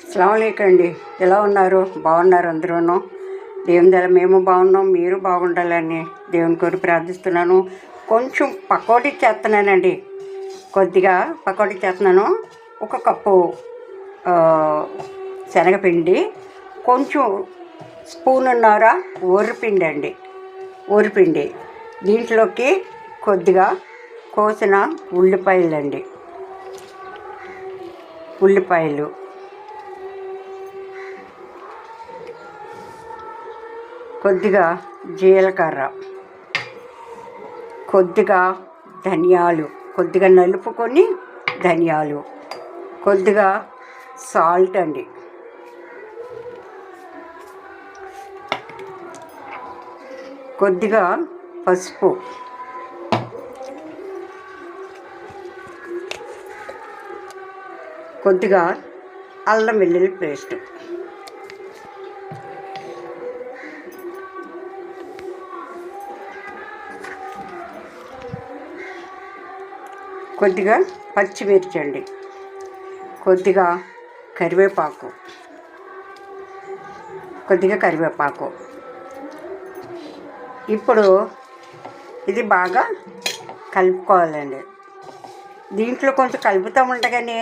అస్సలాముఅలైకుం అండి. ఎలా ఉన్నారు? బాగున్నారు అందరూను. దేవుని దయ మేము బాగున్నాం, మీరు బాగుండాలని దేవుని కోరి ప్రార్థిస్తున్నాను. కొంచెం పకోడీ చేస్తున్నానండి, కొద్దిగా పకోడీ చేస్తున్నాను. ఒక కప్పు శనగపిండి, కొంచెం స్పూనున్నర వరిపిండి అండి, వరిపిండి. దీంట్లోకి కొద్దిగా కోసిన ఉల్లిపాయలు, కొద్దిగా జీలకర్ర, కొద్దిగా ధనియాలు, కొద్దిగా నలుపుకొని ధనియాలు, కొద్దిగా సాల్ట్ అండి, కొద్దిగా పసుపు, కొద్దిగా అల్లం వెల్లుల్లి పేస్ట్, కొద్దిగా పచ్చిమిర్చి అండి, కొద్దిగా కరివేపాకు, ఇప్పుడు ఇది బాగా కలుపుకోవాలండి. దీంట్లో కొంచెం కలుపుతూ ఉండగానే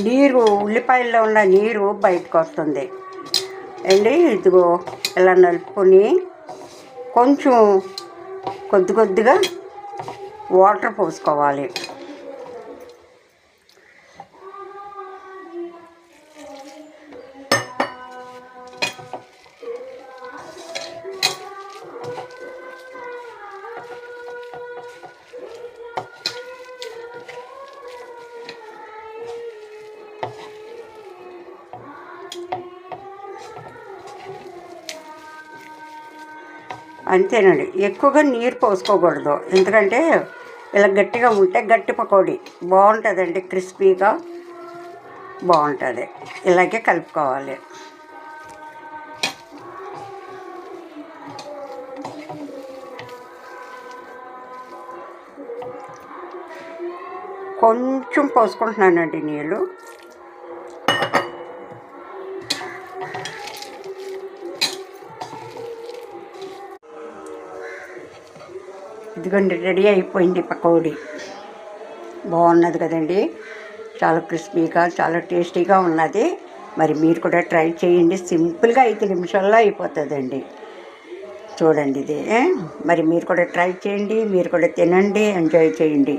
నీరు, ఉల్లిపాయల్లో ఉన్న నీరు బయటకు వస్తుంది అండి. ఇదిగో ఇలా నలుపుకొని కొంచెం కొద్దిగా వాటర్ పోసుకోవాలి. అంతేనండి, ఎక్కువగా నీరు పోసుకోకూడదు, ఎందుకంటే ఇలా గట్టిగా ఉంటే గట్టి పకోడీ బాగుంటుందండి, క్రిస్పీగా బాగుంటుంది. ఇలాగే కలుపుకోవాలి. కొంచెం పోసుకుంటున్నానండి నీళ్ళు. ఇదిగోండి, రెడీ అయిపోయింది పకోడీ. బాగున్నది కదండి, చాలా క్రిస్పీగా, చాలా టేస్టీగా ఉన్నది. మరి మీరు కూడా ట్రై చేయండి, సింపుల్గా 5 నిమిషాల్లో అయిపోతుందండి. చూడండి ఇది. మరి మీరు కూడా ట్రై చేయండి, మీరు కూడా తినండి, ఎంజాయ్ చేయండి.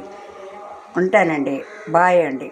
ఉంటానండి, బాయ్ అండి.